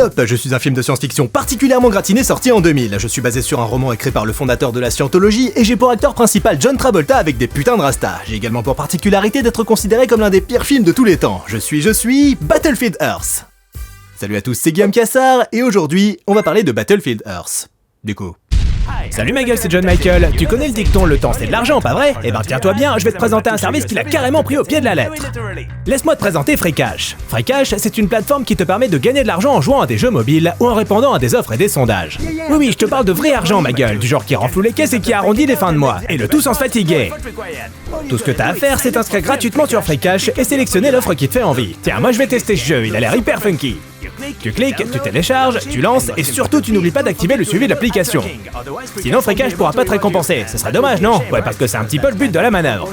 Stop, je suis un film de science-fiction particulièrement gratiné sorti en 2000. Je suis basé sur un roman écrit par le fondateur de la scientologie et j'ai pour acteur principal John Travolta avec des putains de rastas. J'ai également pour particularité d'être considéré comme l'un des pires films de tous les temps. Je suis Battlefield Earth. Salut à tous, c'est Guillaume Cassard et aujourd'hui, on va parler de Battlefield Earth. Du coup... Salut ma gueule, c'est John Michael. Tu connais le dicton, le temps c'est de l'argent, pas vrai? Eh ben tiens-toi bien, je vais te présenter un service qu'il a carrément pris au pied de la lettre. Laisse-moi te présenter Freecash. Freecash, c'est une plateforme qui te permet de gagner de l'argent en jouant à des jeux mobiles ou en répondant à des offres et des sondages. Oui, je te parle de vrai argent ma gueule, du genre qui renfloue les caisses et qui arrondit les fins de mois. Et le tout sans se fatiguer. Tout ce que t'as à faire, c'est t'inscrire gratuitement sur Freecash et sélectionner l'offre qui te fait envie. Tiens, moi je vais tester ce jeu, il a l'air hyper funky. Tu cliques, tu télécharges, tu lances et surtout tu n'oublies pas d'activer le suivi de l'application. Sinon Freecash pourra pas te récompenser, ce serait dommage non? Ouais, parce que c'est un petit peu le but de la manœuvre.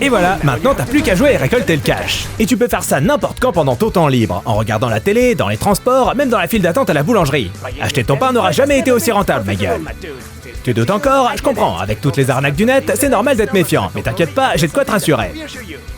Et voilà, maintenant t'as plus qu'à jouer et récolter le cash. Et tu peux faire ça n'importe quand pendant ton temps libre, en regardant la télé, dans les transports, même dans la file d'attente à la boulangerie. Acheter ton pain n'aura jamais été aussi rentable ma gueule. Tu doutes encore? Je comprends, avec toutes les arnaques du net, c'est normal d'être méfiant, mais t'inquiète pas, j'ai de quoi te rassurer.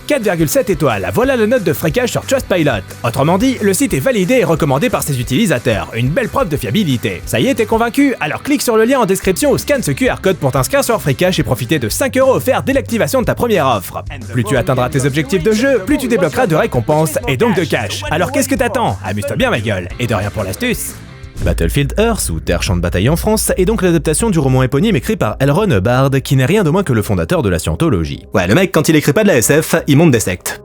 4,7 étoiles, voilà la note de Freecash sur Trustpilot. Autrement dit, le site est validé et recommandé par ses utilisateurs, une belle preuve de fiabilité. Ça y est, t'es convaincu? Alors clique sur le lien en description ou scanne ce QR code pour t'inscrire sur Freecash et profiter de 5 € offerts dès l'activation de ta première offre. Plus tu atteindras tes objectifs de jeu, plus tu débloqueras de récompenses et donc de cash. Alors qu'est-ce que t'attends? Amuse-toi bien ma gueule, et de rien pour l'astuce. Battlefield Earth, ou Terre Champ de Bataille en France, est donc l'adaptation du roman éponyme écrit par L. Ron Hubbard, qui n'est rien de moins que le fondateur de la scientologie. Ouais, le mec, quand il écrit pas de la SF, il monte des sectes.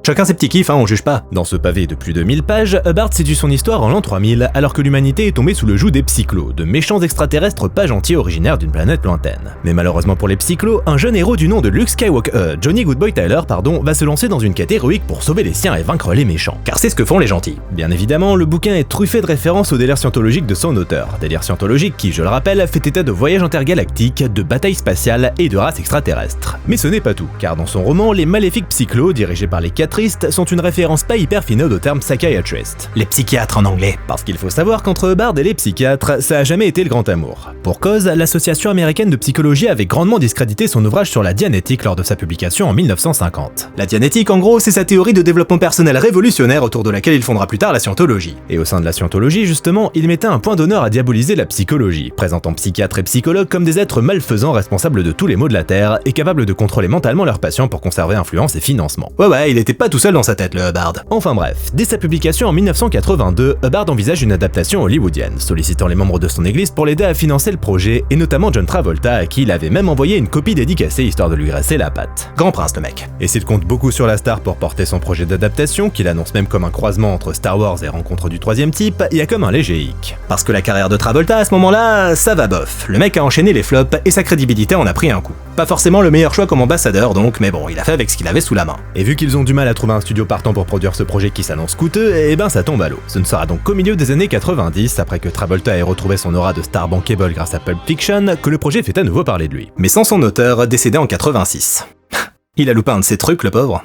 Chacun ses petits kiffs, on juge pas. Dans ce pavé de plus de 1000 pages, Hubbard séduit son histoire en l'an 3000, alors que l'humanité est tombée sous le joug des psychlos, de méchants extraterrestres pas gentils originaires d'une planète lointaine. Mais malheureusement pour les psychlos, un jeune héros du nom de Luke Skywalker, Johnny Goodboy Tyler, va se lancer dans une quête héroïque pour sauver les siens et vaincre les méchants. Car c'est ce que font les gentils. Bien évidemment, le bouquin est truffé de références au délire scientologique de son auteur. Délire scientologique qui, je le rappelle, fait état de voyages intergalactiques, de batailles spatiales et de races extraterrestres. Mais ce n'est pas tout, car dans son roman, les maléfiques psychlos, dirigés par les Catristes, sont une référence pas hyper finaude au terme psychiatrist. Les psychiatres en anglais. Parce qu'il faut savoir qu'entre Hubbard et les psychiatres, ça a jamais été le grand amour. Pour cause, l'association américaine de psychologie avait grandement discrédité son ouvrage sur la Dianétique lors de sa publication en 1950. La Dianétique, en gros, c'est sa théorie de développement personnel révolutionnaire autour de laquelle il fondera plus tard la scientologie. Et au sein de la scientologie, justement, il mettait un point d'honneur à diaboliser la psychologie, présentant psychiatres et psychologues comme des êtres malfaisants responsables de tous les maux de la Terre et capables de contrôler mentalement leurs patients pour conserver influence et financement. Ouais, il était pas tout seul dans sa tête, le Hubbard. Enfin bref, dès sa publication en 1982, Hubbard envisage une adaptation hollywoodienne, sollicitant les membres de son église pour l'aider à financer le projet, et notamment John Travolta, à qui il avait même envoyé une copie dédicacée histoire de lui graisser la patte. Grand prince le mec. Et s'il compte beaucoup sur la star pour porter son projet d'adaptation, qu'il annonce même comme un croisement entre Star Wars et Rencontre du troisième type, il y a comme un léger hic. Parce que la carrière de Travolta à ce moment-là, ça va bof. Le mec a enchaîné les flops et sa crédibilité en a pris un coup. Pas forcément le meilleur choix comme ambassadeur donc, mais bon, il a fait avec ce qu'il avait sous la main. Et vu qu'ils ont du mal à trouver un studio partant pour produire ce projet qui s'annonce coûteux, et ben ça tombe à l'eau. Ce ne sera donc qu'au milieu des années 90, après que Travolta ait retrouvé son aura de star bankable grâce à Pulp Fiction, que le projet fait à nouveau parler de lui. Mais sans son auteur, décédé en 86. Il a loupé un de ses trucs, le pauvre.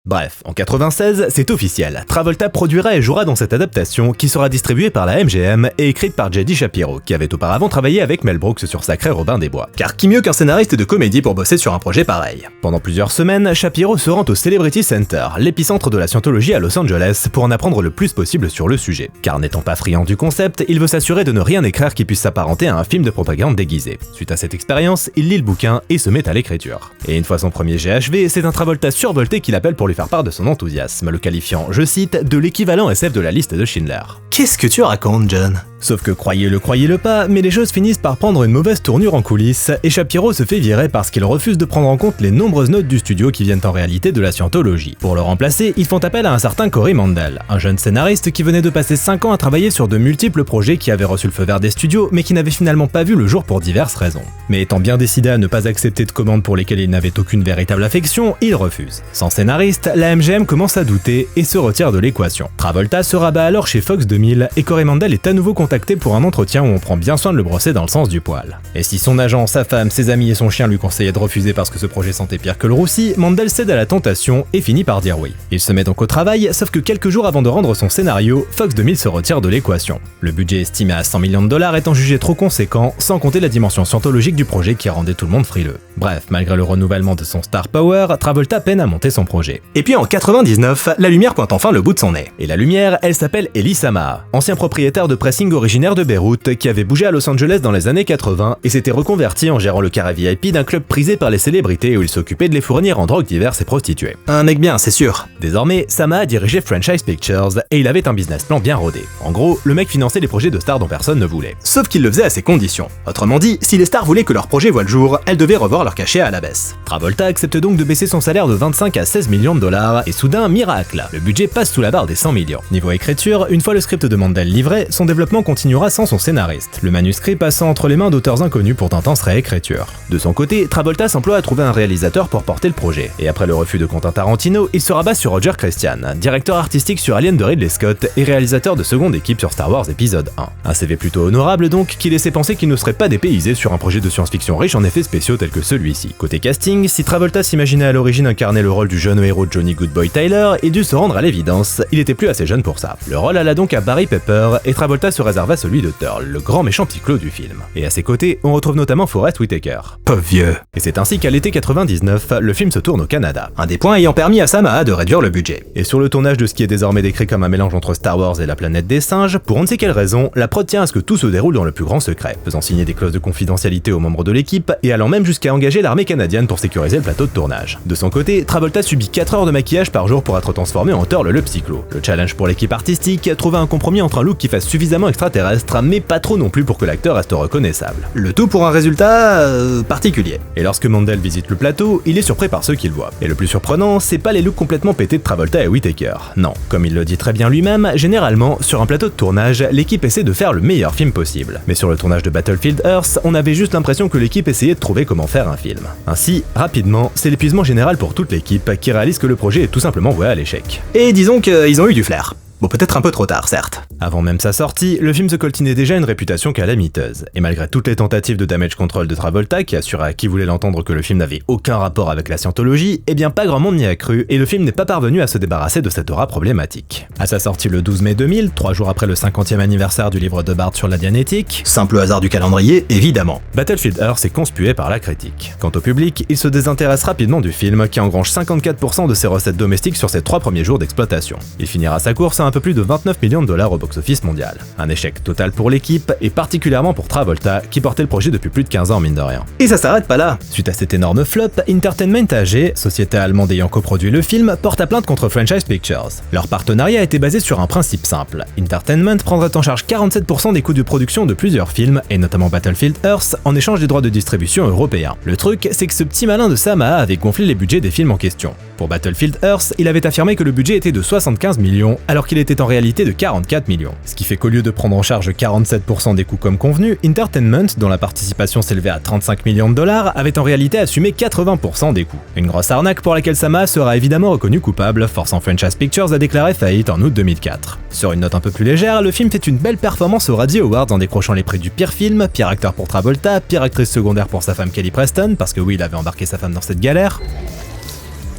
Bref, en 96, c'est officiel, Travolta produira et jouera dans cette adaptation qui sera distribuée par la MGM et écrite par J.D. Shapiro, qui avait auparavant travaillé avec Mel Brooks sur Sacré Robin des Bois. Car qui mieux qu'un scénariste de comédie pour bosser sur un projet pareil? Pendant plusieurs semaines, Shapiro se rend au Celebrity Center, l'épicentre de la scientologie à Los Angeles, pour en apprendre le plus possible sur le sujet. Car n'étant pas friand du concept, il veut s'assurer de ne rien écrire qui puisse s'apparenter à un film de propagande déguisé. Suite à cette expérience, il lit le bouquin et se met à l'écriture. Et une fois son premier jet achevé, c'est un Travolta survolté qui l'appelle pour lui faire part de son enthousiasme, le qualifiant, je cite, de l'équivalent SF de la liste de Schindler. Qu'est-ce que tu racontes, John? Sauf que croyez-le pas, mais les choses finissent par prendre une mauvaise tournure en coulisses, et Shapiro se fait virer parce qu'il refuse de prendre en compte les nombreuses notes du studio qui viennent en réalité de la scientologie. Pour le remplacer, ils font appel à un certain Cory Mandel, un jeune scénariste qui venait de passer 5 ans à travailler sur de multiples projets qui avaient reçu le feu vert des studios, mais qui n'avaient finalement pas vu le jour pour diverses raisons. Mais étant bien décidé à ne pas accepter de commandes pour lesquelles il n'avait aucune véritable affection, il refuse. Sans scénariste, la MGM commence à douter et se retire de l'équation. Travolta se rabat alors chez Fox 2000 et Cory Mandel est à nouveau contacté contacté pour un entretien où on prend bien soin de le brosser dans le sens du poil. Et si son agent, sa femme, ses amis et son chien lui conseillaient de refuser parce que ce projet sentait pire que le roussi, Mandel cède à la tentation et finit par dire oui. Il se met donc au travail, sauf que quelques jours avant de rendre son scénario, Fox 2000 se retire de l'équation. Le budget estimé à 100 millions de dollars étant jugé trop conséquent, sans compter la dimension scientologique du projet qui rendait tout le monde frileux. Bref, malgré le renouvellement de son star power, Travolta peine à monter son projet. Et puis en 99, la lumière pointe enfin le bout de son nez. Et la lumière, elle s'appelle Elie Samaha, ancien propriétaire de pressing originaire de Beyrouth qui avait bougé à Los Angeles dans les années 80 et s'était reconverti en gérant le carré VIP d'un club prisé par les célébrités où il s'occupait de les fournir en drogues diverses et prostituées. Un mec bien, c'est sûr. Désormais, Samaha dirigeait Franchise Pictures et il avait un business plan bien rodé. En gros, le mec finançait les projets de stars dont personne ne voulait. Sauf qu'il le faisait à ses conditions. Autrement dit, si les stars voulaient que leur projet voie le jour, elles devaient revoir leur cachet à la baisse. Travolta accepte donc de baisser son salaire de 25 à 16 millions de dollars et soudain, miracle, le budget passe sous la barre des 100 millions. Niveau écriture, une fois le script de Mandel livré, son développement continuera sans son scénariste, le manuscrit passant entre les mains d'auteurs inconnus pour d'intenses réécritures. De son côté, Travolta s'emploie à trouver un réalisateur pour porter le projet, et après le refus de Quentin Tarantino, il se rabat sur Roger Christian, directeur artistique sur Alien de Ridley Scott et réalisateur de seconde équipe sur Star Wars épisode 1. Un CV plutôt honorable donc, qui laissait penser qu'il ne serait pas dépaysé sur un projet de science-fiction riche en effets spéciaux tels que celui-ci. Côté casting, si Travolta s'imaginait à l'origine incarner le rôle du jeune héros Johnny Goodboy Tyler et dû se rendre à l'évidence, il était plus assez jeune pour ça. Le rôle alla donc à Barry Pepper et Travolta se réserva celui de Turl, le grand méchant petit clos du film. Et à ses côtés, on retrouve notamment Forest Whitaker. Pauvre vieux. Et c'est ainsi qu'à l'été 99, le film se tourne au Canada. Un des points ayant permis à Samaha de réduire le budget. Et sur le tournage de ce qui est désormais décrit comme un mélange entre Star Wars et la planète des singes, pour on ne sait quelle raison, la prod tient à ce que tout se déroule dans le plus grand secret, faisant signer des clauses de confidentialité aux membres de l'équipe et allant même jusqu'à engager l'armée canadienne pour sécuriser le plateau de tournage. De son côté, Travolta subit 4 heures de maquillage par jour pour être transformé en Turl le psychlo. Le challenge pour l'équipe artistique, trouver un compromis entre un look qui fasse suffisamment extraterrestre, mais pas trop non plus pour que l'acteur reste reconnaissable. Le tout pour un résultat particulier. Et lorsque Mandel visite le plateau, il est surpris par ce qu'il voit. Et le plus surprenant, c'est pas les looks complètement pétés de Travolta et Whitaker. Non, comme il le dit très bien lui-même, généralement, sur un plateau de tournage, l'équipe essaie de faire le meilleur film possible. Mais sur le tournage de Battlefield Earth, on avait juste l'impression que l'équipe essayait de trouver comment faire un film. Ainsi, rapidement, c'est l'épuisement général pour toute l'équipe qui réalise que le projet est tout simplement voué à l'échec. Et disons qu'ils ont eu du flair. Bon, peut-être un peu trop tard, certes. Avant même sa sortie, le film se coltinait déjà une réputation calamiteuse. Et malgré toutes les tentatives de damage control de Travolta, qui assurait à qui voulait l'entendre que le film n'avait aucun rapport avec la scientologie, eh bien pas grand monde n'y a cru, et le film n'est pas parvenu à se débarrasser de cette aura problématique. À sa sortie le 12 mai 2000, 3 jours après le 50e anniversaire du livre de Bard sur la Dianétique, simple hasard du calendrier, évidemment, Battlefield Earth est conspué par la critique. Quant au public, il se désintéresse rapidement du film, qui engrange 54% de ses recettes domestiques sur ses 3 premiers jours d'exploitation. Il finira sa course à un peu plus de 29 millions de dollars au box-office mondial. Un échec total pour l'équipe, et particulièrement pour Travolta, qui portait le projet depuis plus de 15 ans mine de rien. Et ça s'arrête pas là. Suite à cet énorme flop, Entertainment AG, société allemande ayant coproduit le film, porte plainte contre Franchise Pictures. Leur partenariat était basé sur un principe simple. Entertainment prendrait en charge 47% des coûts de production de plusieurs films, et notamment Battlefield Earth, en échange des droits de distribution européens. Le truc, c'est que ce petit malin de Samaha avait gonflé les budgets des films en question. Pour Battlefield Earth, il avait affirmé que le budget était de 75 millions, alors qu'il était en réalité de 44 millions. Ce qui fait qu'au lieu de prendre en charge 47% des coûts comme convenu, Entertainment, dont la participation s'élevait à 35 millions de dollars, avait en réalité assumé 80% des coûts. Une grosse arnaque pour laquelle Samaha sera évidemment reconnu coupable, forçant Franchise Pictures à déclarer faillite en août 2004. Sur une note un peu plus légère, le film fait une belle performance aux Razzie Awards en décrochant les prix du pire film, pire acteur pour Travolta, pire actrice secondaire pour sa femme Kelly Preston, parce que oui, il avait embarqué sa femme dans cette galère.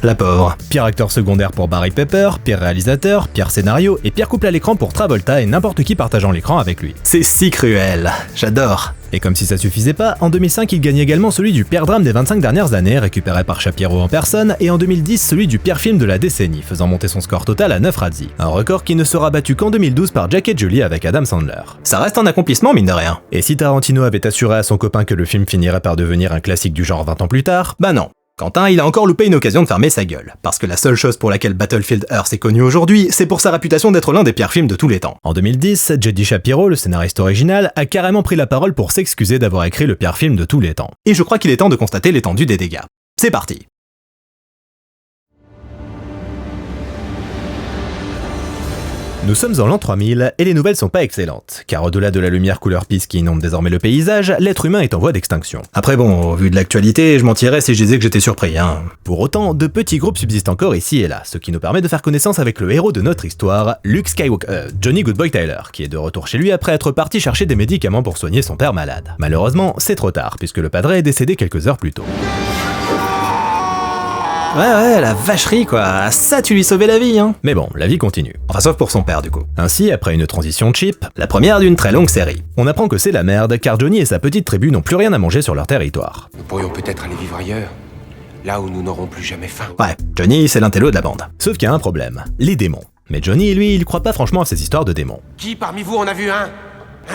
La pauvre. Pire acteur secondaire pour Barry Pepper, pire réalisateur, pire scénario et pire couple à l'écran pour Travolta et n'importe qui partageant l'écran avec lui. C'est si cruel, j'adore. Et comme si ça suffisait pas, en 2005 il gagne également celui du pire drame des 25 dernières années, récupéré par Shapiro en personne, et en 2010 celui du pire film de la décennie, faisant monter son score total à 9 Razzie. Un record qui ne sera battu qu'en 2012 par Jack et Julie avec Adam Sandler. Ça reste un accomplissement mine de rien. Et si Tarantino avait assuré à son copain que le film finirait par devenir un classique du genre 20 ans plus tard, bah non. Quentin, il a encore loupé une occasion de fermer sa gueule, parce que la seule chose pour laquelle Battlefield Earth est connu aujourd'hui, c'est pour sa réputation d'être l'un des pires films de tous les temps. En 2010, J.D. Shapiro, le scénariste original, a carrément pris la parole pour s'excuser d'avoir écrit le pire film de tous les temps. Et je crois qu'il est temps de constater l'étendue des dégâts. C'est parti. Nous sommes en l'an 3000 et les nouvelles sont pas excellentes, car au-delà de la lumière couleur pisse qui inonde désormais le paysage, l'être humain est en voie d'extinction. Après bon, au vu de l'actualité, je mentirais si je disais que j'étais surpris, hein. Pour autant, de petits groupes subsistent encore ici et là, ce qui nous permet de faire connaissance avec le héros de notre histoire, Luke Skywalker, Johnny Goodboy Tyler, qui est de retour chez lui après être parti chercher des médicaments pour soigner son père malade. Malheureusement, c'est trop tard, puisque le padre est décédé quelques heures plus tôt. Ouais, la vacherie quoi, ça tu lui sauvais la vie hein. Mais bon, la vie continue. Enfin sauf pour son père du coup. Ainsi, après une transition cheap, la première d'une très longue série, on apprend que c'est la merde car Johnny et sa petite tribu n'ont plus rien à manger sur leur territoire. Nous pourrions peut-être aller vivre ailleurs, là où nous n'aurons plus jamais faim. Ouais, Johnny c'est l'intello de la bande. Sauf qu'il y a un problème, les démons. Mais Johnny, lui, il croit pas franchement à ces histoires de démons. Qui parmi vous en a vu un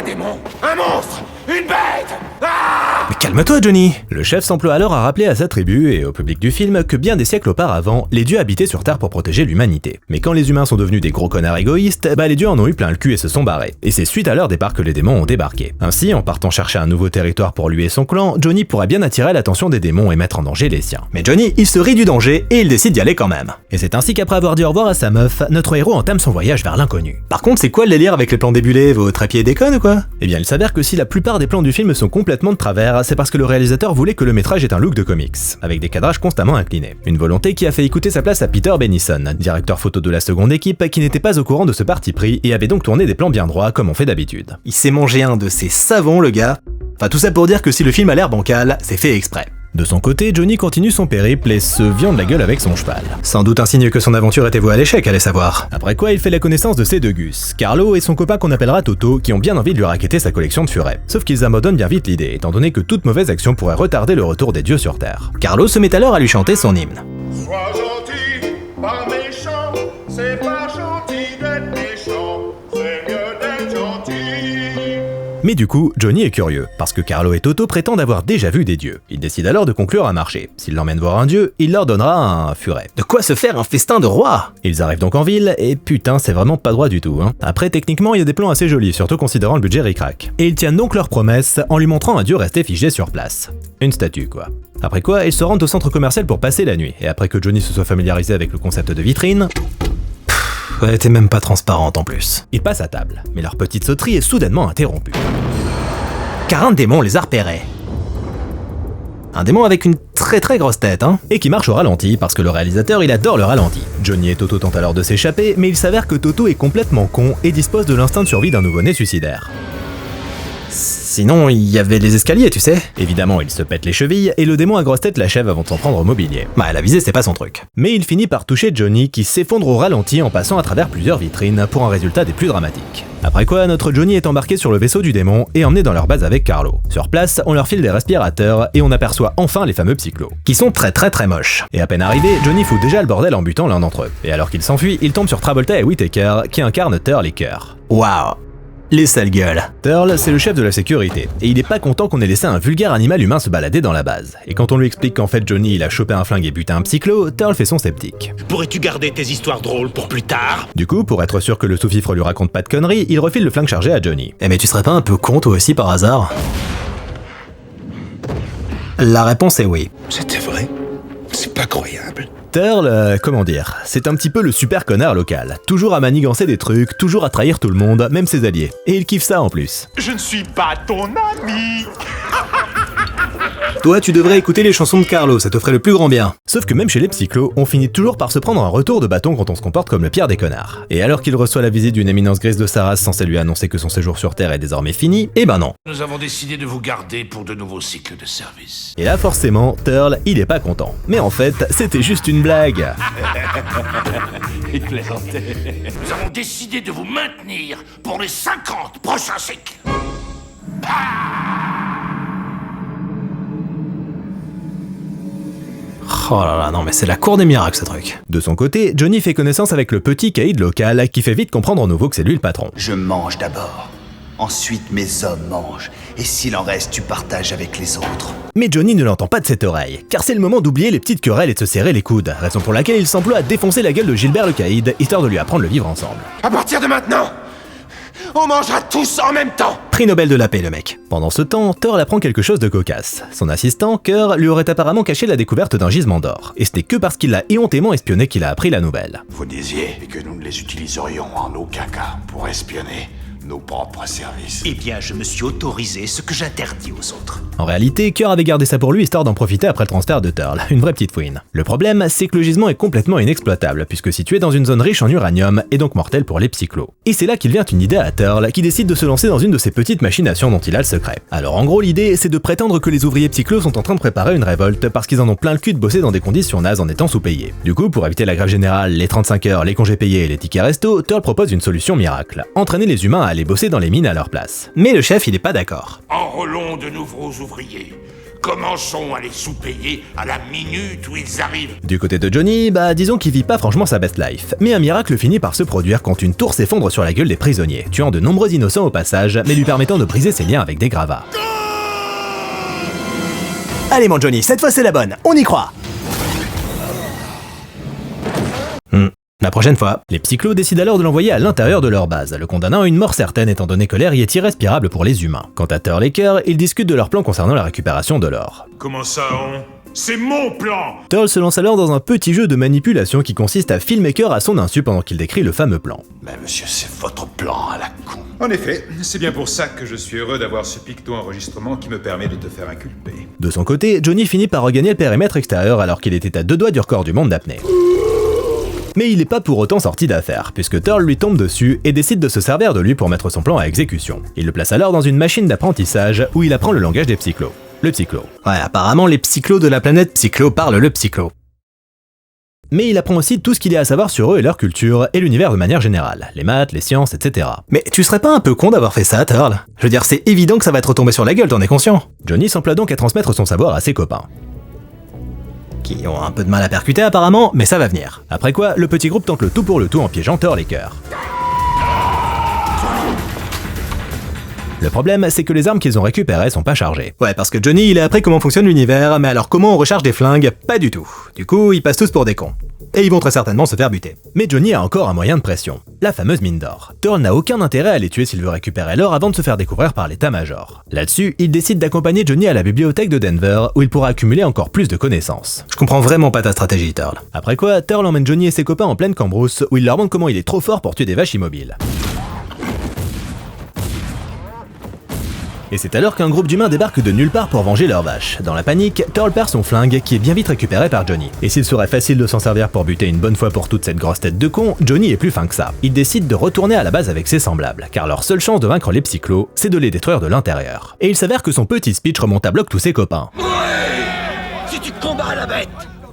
démon? Un monstre? Une bête? Ah! Mais calme-toi Johnny! Le chef s'emploie alors à rappeler à sa tribu et au public du film que bien des siècles auparavant, les dieux habitaient sur Terre pour protéger l'humanité. Mais quand les humains sont devenus des gros connards égoïstes, les dieux en ont eu plein le cul et se sont barrés. Et c'est suite à leur départ que les démons ont débarqué. Ainsi, en partant chercher un nouveau territoire pour lui et son clan, Johnny pourrait bien attirer l'attention des démons et mettre en danger les siens. Mais Johnny, il se rit du danger et il décide d'y aller quand même. Et c'est ainsi qu'après avoir dit au revoir à sa meuf, notre héros entame son voyage vers l'inconnu. Par contre, c'est quoi le délire avec les plans débulés? Vos trépieds déconnent ou quoi? Eh bien, il s'avère que si la plupart des plans du film sont complètement de travers, c'est parce que le réalisateur voulait que le métrage ait un look de comics, avec des cadrages constamment inclinés. Une volonté qui a fait écouter sa place à Peter Bennison, directeur photo de la seconde équipe, qui n'était pas au courant de ce parti pris et avait donc tourné des plans bien droits comme on fait d'habitude. Il s'est mangé un de ses savons le gars. Enfin tout ça pour dire que si le film a l'air bancal, c'est fait exprès. De son côté, Johnny continue son périple et se viande la gueule avec son cheval. Sans doute un signe que son aventure était vouée à l'échec, allez savoir. Après quoi, il fait la connaissance de ses deux gus, Carlo et son copain qu'on appellera Toto, qui ont bien envie de lui racketter sa collection de furets. Sauf qu'ils abandonnent bien vite l'idée, étant donné que toute mauvaise action pourrait retarder le retour des dieux sur Terre. Carlo se met alors à lui chanter son hymne. Sois gentil, pas méchant, c'est pas gentil d'être méchant, c'est mieux d'être gentil. Mais du coup, Johnny est curieux, parce que Carlo et Toto prétendent avoir déjà vu des dieux. Il décide alors de conclure un marché. S'il l'emmène voir un dieu, il leur donnera un furet. De quoi se faire un festin de roi? Ils arrivent donc en ville, et putain, c'est vraiment pas droit du tout, hein. Après, techniquement, il y a des plans assez jolis, surtout considérant le budget ric-rac. Et ils tiennent donc leur promesse en lui montrant un dieu resté figé sur place. Une statue, quoi. Après quoi, ils se rendent au centre commercial pour passer la nuit, et après que Johnny se soit familiarisé avec le concept de vitrine... Elle était même pas transparente en plus. Ils passent à table, mais leur petite sauterie est soudainement interrompue. Car un démon les a repérés. Un démon avec une très grosse tête, hein, et qui marche au ralenti parce que le réalisateur il adore le ralenti. Johnny et Toto tentent alors de s'échapper, mais il s'avère que Toto est complètement con et dispose de l'instinct de survie d'un nouveau-né suicidaire. Sinon, il y avait les escaliers, tu sais. Évidemment, il se pète les chevilles et le démon à grosse tête l'achève avant de s'en prendre au mobilier. La visée, c'est pas son truc. Mais il finit par toucher Johnny qui s'effondre au ralenti en passant à travers plusieurs vitrines pour un résultat des plus dramatiques. Après quoi, notre Johnny est embarqué sur le vaisseau du démon et emmené dans leur base avec Carlo. Sur place, on leur file des respirateurs et on aperçoit enfin les fameux psychlos, qui sont très moches. Et à peine arrivé, Johnny fout déjà le bordel en butant l'un d'entre eux. Et alors qu'il s'enfuit, il tombe sur Travolta et Whittaker qui incarnent Turl et Cœur. Waouh! Les sales gueules. Turl, c'est le chef de la sécurité, et il est pas content qu'on ait laissé un vulgaire animal humain se balader dans la base. Et quand on lui explique qu'en fait Johnny il a chopé un flingue et buté un psychlo, Turl fait son sceptique. Pourrais-tu garder tes histoires drôles pour plus tard? Du coup, pour être sûr que le sous-fifre lui raconte pas de conneries, il refile le flingue chargé à Johnny. Eh mais tu serais pas un peu con toi aussi par hasard? La réponse est oui. C'était vrai? C'est pas croyable. Turl, comment dire, c'est un petit peu le super connard local. Toujours à manigancer des trucs, toujours à trahir tout le monde, même ses alliés. Et il kiffe ça en plus. Je ne suis pas ton ami. Toi, tu devrais écouter les chansons de Carlo, ça te ferait le plus grand bien. Sauf que même chez les psychlos, on finit toujours par se prendre un retour de bâton quand on se comporte comme le pire des connards. Et alors qu'il reçoit la visite d'une éminence grise de sa race censée lui annoncer que son séjour sur Terre est désormais fini, eh ben non. Nous avons décidé de vous garder pour de nouveaux cycles de service. Et là forcément, Turl, il est pas content. Mais en fait, c'était juste une blague. Il plaisantait. Nous avons décidé de vous maintenir pour les 50 prochains cycles. Oh là là, non mais c'est la cour des miracles ce truc. De son côté, Johnny fait connaissance avec le petit caïd local qui fait vite comprendre au nouveau que c'est lui le patron. Je mange d'abord. Ensuite, mes hommes mangent. Et s'il en reste, tu partages avec les autres. Mais Johnny ne l'entend pas de cette oreille, car c'est le moment d'oublier les petites querelles et de se serrer les coudes, raison pour laquelle il s'emploie à défoncer la gueule de Gilbert le caïd, histoire de lui apprendre le vivre ensemble. À partir de maintenant, On mangera tous en même temps. Prix Nobel de la paix, le mec. Pendant ce temps, Thor apprend quelque chose de cocasse. Son assistant, Kerr, lui aurait apparemment caché la découverte d'un gisement d'or. Et ce n'est que parce qu'il l'a éhontément espionné qu'il a appris la nouvelle. Vous disiez que nous ne les utiliserions en aucun cas pour espionner nos propres services. Eh bien, je me suis autorisé ce que j'interdis aux autres. En réalité, Kerr avait gardé ça pour lui histoire d'en profiter après le transfert de Turl, une vraie petite fouine. Le problème, c'est que le gisement est complètement inexploitable, puisque situé dans une zone riche en uranium, et donc mortel pour les psychlos. Et c'est là qu'il vient une idée à Turl, qui décide de se lancer dans une de ces petites machinations dont il a le secret. Alors en gros, l'idée, c'est de prétendre que les ouvriers psychlos sont en train de préparer une révolte, parce qu'ils en ont plein le cul de bosser dans des conditions nazes en étant sous-payés. Du coup, pour éviter la grève générale, les 35 heures, les congés payés et les tickets resto, Turl propose une solution miracle, entraîner les humains à aller bosser dans les mines à leur place. Mais le chef, il est pas d'accord. Enrôlons de nouveaux ouvriers. Commençons à les sous-payer à la minute où ils arrivent. Du côté de Johnny, disons qu'il vit pas franchement sa best life. Mais un miracle finit par se produire quand une tour s'effondre sur la gueule des prisonniers, tuant de nombreux innocents au passage, mais lui permettant de briser ses liens avec des gravats. Allez mon Johnny, cette fois c'est la bonne, on y croit. La prochaine fois, les psychlos décident alors de l'envoyer à l'intérieur de leur base, le condamnant à une mort certaine étant donné que l'air y est irrespirable pour les humains. Quant à Turl et Kerr, ils discutent de leur plan concernant la récupération de l'or. Comment ça, C'est mon plan! Turl se lance alors dans un petit jeu de manipulation qui consiste à filmer Kerr à son insu pendant qu'il décrit le fameux plan. Mais monsieur, c'est votre plan à la con. En effet, c'est bien pour ça que je suis heureux d'avoir ce picto-enregistrement qui me permet de te faire inculper. De son côté, Johnny finit par regagner le périmètre extérieur alors qu'il était à 2 doigts du record du monde d'apnée. Mais il n'est pas pour autant sorti d'affaire, puisque Turl lui tombe dessus et décide de se servir de lui pour mettre son plan à exécution. Il le place alors dans une machine d'apprentissage où il apprend le langage des psychlos. Le psychlo. Ouais, apparemment les psychlos de la planète Psychlo parlent le psychlo. Mais il apprend aussi tout ce qu'il y a à savoir sur eux et leur culture, et l'univers de manière générale, les maths, les sciences, etc. Mais tu serais pas un peu con d'avoir fait ça, Turl? Je veux dire, c'est évident que ça va te retomber sur la gueule, t'en es conscient? Johnny s'emploie donc à transmettre son savoir à ses copains, qui ont un peu de mal à percuter apparemment, mais ça va venir. Après quoi, le petit groupe tente le tout pour le tout en piégeant Turl et Kerr. Le problème, c'est que les armes qu'ils ont récupérées sont pas chargées. Ouais, parce que Johnny, il a appris comment fonctionne l'univers, mais alors comment on recharge des flingues? Pas du tout. Du coup, ils passent tous pour des cons. Et ils vont très certainement se faire buter. Mais Johnny a encore un moyen de pression, la fameuse mine d'or. Turl n'a aucun intérêt à les tuer s'il veut récupérer l'or avant de se faire découvrir par l'état-major. Là-dessus, il décide d'accompagner Johnny à la bibliothèque de Denver, où il pourra accumuler encore plus de connaissances. Je comprends vraiment pas ta stratégie, Turl. Après quoi, Turl emmène Johnny et ses copains en pleine cambrousse, où il leur montre comment il est trop fort pour tuer des vaches immobiles. Et c'est alors qu'un groupe d'humains débarque de nulle part pour venger leurs vaches. Dans la panique, Turl perd son flingue qui est bien vite récupéré par Johnny. Et s'il serait facile de s'en servir pour buter une bonne fois pour toute cette grosse tête de con, Johnny est plus fin que ça. Il décide de retourner à la base avec ses semblables, car leur seule chance de vaincre les psychlos, c'est de les détruire de l'intérieur. Et il s'avère que son petit speech remonte à bloc tous ses copains. Ouais! Si tu combats la bête,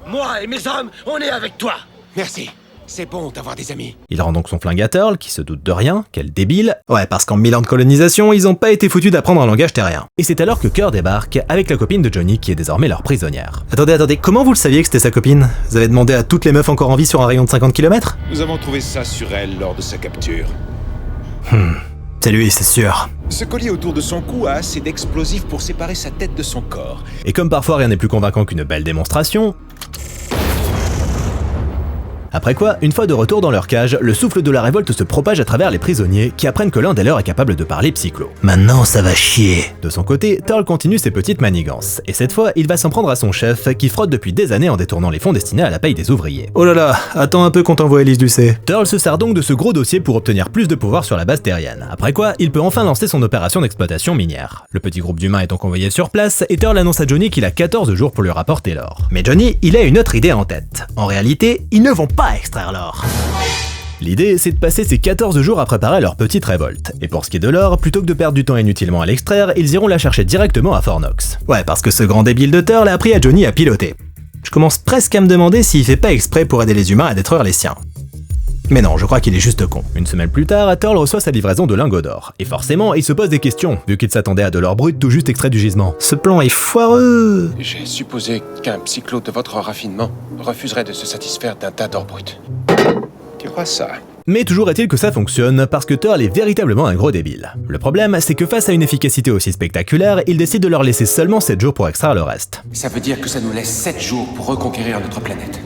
moi et mes hommes, on est avec toi. Merci. C'est bon d'avoir des amis. Il rend donc son flingue à Turl, qui se doute de rien, quel débile. Ouais, parce qu'en 1000 ans de colonisation, ils ont pas été foutus d'apprendre un langage terrien. Et c'est alors que Kerr débarque, avec la copine de Johnny qui est désormais leur prisonnière. Attendez, comment vous le saviez que c'était sa copine? Vous avez demandé à toutes les meufs encore en vie sur un rayon de 50 km? Nous avons trouvé ça sur elle lors de sa capture. C'est lui, c'est sûr. Ce collier autour de son cou a assez d'explosifs pour séparer sa tête de son corps. Et comme parfois rien n'est plus convaincant qu'une belle démonstration... Après quoi, une fois de retour dans leur cage, le souffle de la révolte se propage à travers les prisonniers qui apprennent que l'un des leurs est capable de parler psychlo. Maintenant ça va chier. De son côté, Turl continue ses petites manigances, et cette fois, il va s'en prendre à son chef qui fraude depuis des années en détournant les fonds destinés à la paye des ouvriers. Oh là là, attends un peu qu'on t'envoie Elise Lucet. Turl se sert donc de ce gros dossier pour obtenir plus de pouvoir sur la base terrienne. Après quoi, il peut enfin lancer son opération d'exploitation minière. Le petit groupe d'humains est donc envoyé sur place, et Turl annonce à Johnny qu'il a 14 jours pour lui rapporter l'or. Mais Johnny, il a une autre idée en tête. En réalité, ils ne vont pas extraire l'or. L'idée, c'est de passer ces 14 jours à préparer leur petite révolte. Et pour ce qui est de l'or, plutôt que de perdre du temps inutilement à l'extraire, ils iront la chercher directement à Fort Knox. Ouais, parce que ce grand débile de Turl a appris à Johnny à piloter. Je commence presque à me demander s'il fait pas exprès pour aider les humains à détruire les siens. Mais non, je crois qu'il est juste con. Une semaine plus tard, Turl reçoit sa livraison de lingots d'or. Et forcément, il se pose des questions, vu qu'il s'attendait à de l'or brut tout juste extrait du gisement. Ce plan est foireux. J'ai supposé qu'un psychlo de votre raffinement refuserait de se satisfaire d'un tas d'or brut. Tu crois ça? Mais toujours est-il que ça fonctionne, parce que Turl est véritablement un gros débile. Le problème, c'est que face à une efficacité aussi spectaculaire, il décide de leur laisser seulement 7 jours pour extraire le reste. Ça veut dire que ça nous laisse 7 jours pour reconquérir notre planète.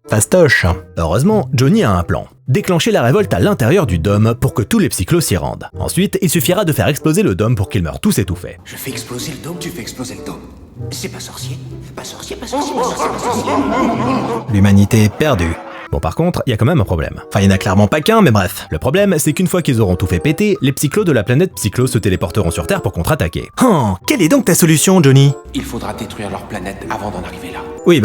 Fastoche. Heureusement, Johnny a un plan. Déclencher la révolte à l'intérieur du dôme pour que tous les psychlos s'y rendent. Ensuite, il suffira de faire exploser le dôme pour qu'ils meurent tous étouffés. Je fais exploser le dôme, tu fais exploser le dôme. C'est pas sorcier. Pas sorcier, pas sorcier, pas sorcier, pas sorcier. L'humanité est perdue. Bon par contre, il y a quand même un problème. Enfin, il n'y en a clairement pas qu'un, mais bref. Le problème, c'est qu'une fois qu'ils auront tout fait péter, les psychlos de la planète Psychlo se téléporteront sur Terre pour contre-attaquer. Oh, quelle est donc ta solution, Johnny? Il faudra détruire leur planète avant d'en arriver là. Oui,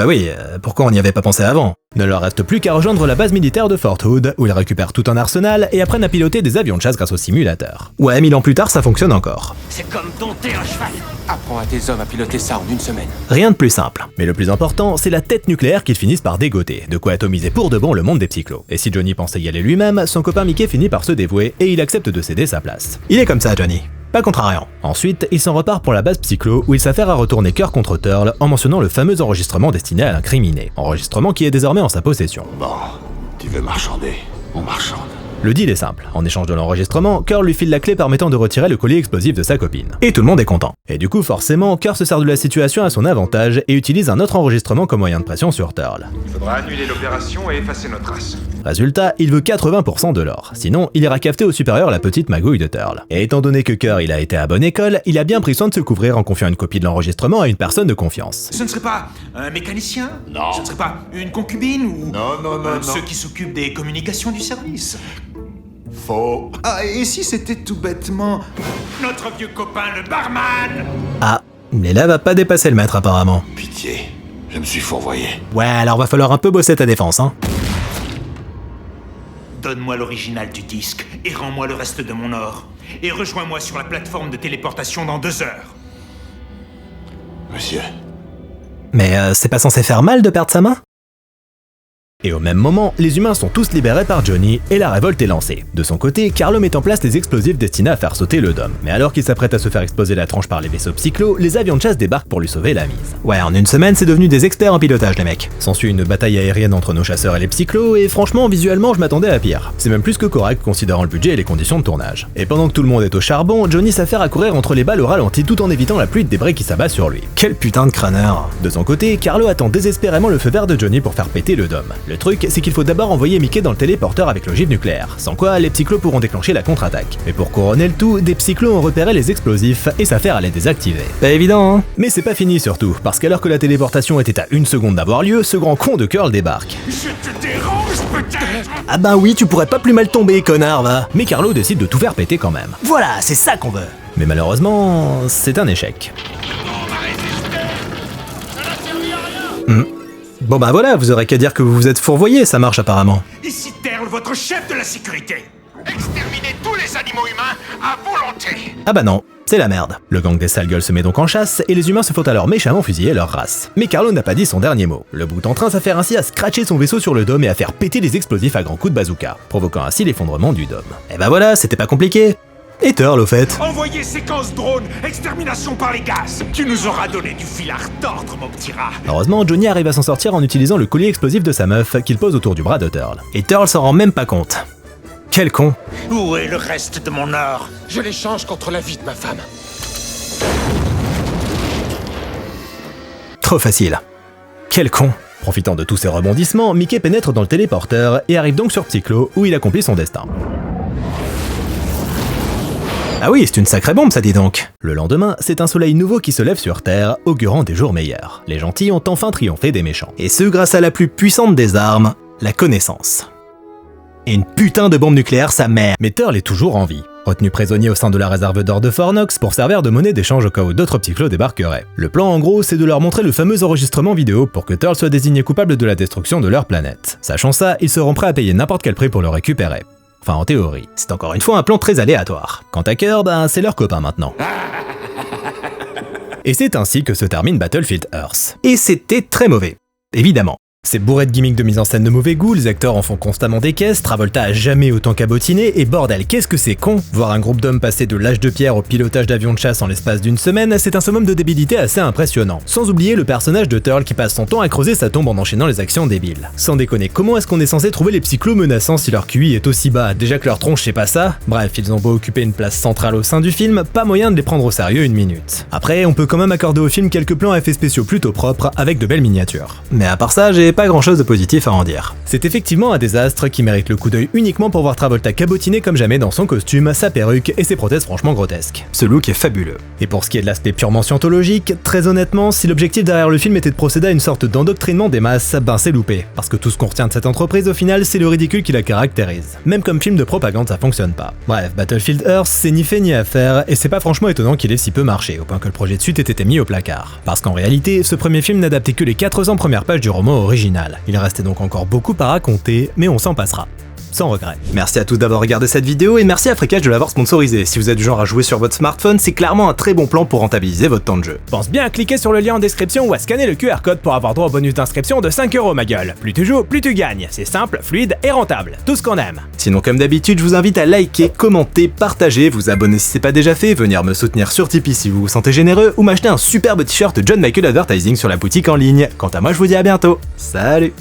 pourquoi on n'y avait pas pensé avant? Ne leur reste plus qu'à rejoindre la base militaire de Fort Hood, où ils récupèrent tout un arsenal et apprennent à piloter des avions de chasse grâce au simulateur. Ouais, 1000 ans plus tard, ça fonctionne encore. C'est comme dompter un cheval. Apprends à tes hommes à piloter ça en 1 semaine. Rien de plus simple. Mais le plus important, c'est la tête nucléaire qu'ils finissent par dégoter, de quoi atomiser pour de bon le monde des psychlos. Et si Johnny pensait y aller lui-même, son copain Mickey finit par se dévouer et il accepte de céder sa place. Il est comme ça, Johnny. Pas contrariant. Ensuite, il s'en repart pour la base Psychlo où il s'affaire à retourner cœur contre Turle en mentionnant le fameux enregistrement destiné à l'incriminé. Enregistrement qui est désormais en sa possession. Bon, tu veux marchander? On marchande. Le deal est simple. En échange de l'enregistrement, Curl lui file la clé permettant de retirer le collier explosif de sa copine. Et tout le monde est content. Et du coup, forcément, Curl se sert de la situation à son avantage et utilise un autre enregistrement comme moyen de pression sur Turle. Il faudra annuler l'opération et effacer nos traces. Résultat, il veut 80% de l'or. Sinon, il ira cafeter au supérieur la petite magouille de Turle. Et étant donné que Curl il a été à bonne école, il a bien pris soin de se couvrir en confiant une copie de l'enregistrement à une personne de confiance. Ce ne serait pas un mécanicien? Non. Ce ne serait pas une concubine ou Non. ceux qui s'occupent des communications du service? Faux. Ah, et si c'était tout bêtement notre vieux copain le barman? Ah, mais là va pas dépasser le maître apparemment. Pitié, je me suis fourvoyé. Ouais, alors va falloir un peu bosser ta défense, hein. Donne-moi l'original du disque et rends-moi le reste de mon or. Et rejoins-moi sur la plateforme de téléportation dans 2 heures. Monsieur. Mais c'est pas censé faire mal de perdre sa main? Et au même moment, les humains sont tous libérés par Johnny et la révolte est lancée. De son côté, Carlo met en place des explosifs destinés à faire sauter le dôme. Mais alors qu'il s'apprête à se faire exploser la tronche par les vaisseaux Psychlo, les avions de chasse débarquent pour lui sauver la mise. Ouais, en 1 semaine, c'est devenu des experts en pilotage les mecs. S'ensuit une bataille aérienne entre nos chasseurs et les Psychlo et franchement, visuellement, je m'attendais à pire. C'est même plus que correct considérant le budget et les conditions de tournage. Et pendant que tout le monde est au charbon, Johnny s'affaire à courir entre les balles au ralenti tout en évitant la pluie de débris qui s'abat sur lui. Quel putain de crâneur. De son côté, Carlo attend désespérément le feu vert de Johnny pour faire péter le dôme. Le truc, c'est qu'il faut d'abord envoyer Mickey dans le téléporteur avec l'ogive nucléaire, sans quoi les Psychlos pourront déclencher la contre-attaque. Mais pour couronner le tout, des Psychlos ont repéré les explosifs et s'affairent à les désactiver. Pas évident, hein? Mais c'est pas fini surtout, parce qu'alors que la téléportation était à 1 seconde d'avoir lieu, ce grand con de Curl débarque. Je te dérange peut-être? Ah bah oui, tu pourrais pas plus mal tomber, connard, va. Mais Carlo décide de tout faire péter quand même. Voilà, c'est ça qu'on veut. Mais malheureusement, c'est un échec. Bon bah voilà, vous aurez qu'à dire que vous vous êtes fourvoyé, ça marche apparemment. Ici Terle, votre chef de la sécurité. Exterminez tous les animaux humains à volonté. Ah bah non, c'est la merde. Le gang des sales gueules se met donc en chasse et les humains se font alors méchamment fusiller leur race. Mais Carlo n'a pas dit son dernier mot. Le bout en train s'affaire ainsi à scratcher son vaisseau sur le dôme et à faire péter les explosifs à grands coups de bazooka, provoquant ainsi l'effondrement du dôme. Et bah voilà, c'était pas compliqué. Et Turle au fait. Envoyez séquence drone, extermination par les gaz. Tu nous auras donné du fil à retordre, mon petit rat. Heureusement, Johnny arrive à s'en sortir en utilisant le collier explosif de sa meuf qu'il pose autour du bras de Turle. Et Turle s'en rend même pas compte. Quel con. Où est le reste de mon or? Je l'échange contre la vie de ma femme. Trop facile. Quel con. Profitant de tous ces rebondissements, Mickey pénètre dans le téléporteur et arrive donc sur Psychlo où il accomplit son destin. Ah oui, c'est une sacrée bombe ça, dis donc. Le lendemain, c'est un soleil nouveau qui se lève sur Terre, augurant des jours meilleurs. Les gentils ont enfin triomphé des méchants. Et ce grâce à la plus puissante des armes, la connaissance. Et une putain de bombe nucléaire, sa mère. Mais Turle est toujours en vie. Retenu prisonnier au sein de la réserve d'or de Fornox pour servir de monnaie d'échange au cas où d'autres Psychlos débarqueraient. Le plan en gros, c'est de leur montrer le fameux enregistrement vidéo pour que Turle soit désigné coupable de la destruction de leur planète. Sachant ça, ils seront prêts à payer n'importe quel prix pour le récupérer. Enfin, en théorie. C'est encore une fois un plan très aléatoire. Quant à Curl, ben c'est leur copain maintenant. Et c'est ainsi que se termine Battlefield Earth. Et c'était très mauvais. Évidemment. C'est bourré de gimmicks de mise en scène de mauvais goût, les acteurs en font constamment des caisses, Travolta a jamais autant cabotiner, et bordel, qu'est-ce que c'est con! Voir un groupe d'hommes passer de l'âge de pierre au pilotage d'avions de chasse en l'espace d'1 semaine, c'est un summum de débilité assez impressionnant. Sans oublier le personnage de Turle qui passe son temps à creuser sa tombe en enchaînant les actions débiles. Sans déconner, comment est-ce qu'on est censé trouver les Psychlos menaçants si leur QI est aussi bas? Déjà que leur tronche c'est pas ça. Bref, ils ont beau occuper une place centrale au sein du film, pas moyen de les prendre au sérieux 1 minute. Après, on peut quand même accorder au film quelques plans à effets spéciaux plutôt propres, avec de belles miniatures. Mais à part ça, j'ai j'ai pas grand chose de positif à en dire. C'est effectivement un désastre qui mérite le coup d'œil uniquement pour voir Travolta cabotiner comme jamais dans son costume, sa perruque et ses prothèses franchement grotesques. Ce look est fabuleux. Et pour ce qui est de l'aspect purement scientologique, très honnêtement, si l'objectif derrière le film était de procéder à une sorte d'endoctrinement des masses, ben c'est loupé. Parce que tout ce qu'on retient de cette entreprise au final, c'est le ridicule qui la caractérise. Même comme film de propagande, ça fonctionne pas. Bref, Battlefield Earth, c'est ni fait ni à faire, et c'est pas franchement étonnant qu'il ait si peu marché, au point que le projet de suite ait été mis au placard. Parce qu'en réalité, ce premier film n'adaptait que les 400 premières pages du roman original. Il restait donc encore beaucoup à raconter, mais on s'en passera. Sans regret. Merci à tous d'avoir regardé cette vidéo et merci à Freecash de l'avoir sponsorisé. Si vous êtes du genre à jouer sur votre smartphone, c'est clairement un très bon plan pour rentabiliser votre temps de jeu. Pense bien à cliquer sur le lien en description ou à scanner le QR code pour avoir droit au bonus d'inscription de 5 € ma gueule. Plus tu joues, plus tu gagnes. C'est simple, fluide et rentable. Tout ce qu'on aime. Sinon comme d'habitude, je vous invite à liker, commenter, partager, vous abonner si c'est pas déjà fait, venir me soutenir sur Tipeee si vous vous sentez généreux ou m'acheter un superbe t-shirt John Michael Advertising sur la boutique en ligne. Quant à moi, je vous dis à bientôt. Salut!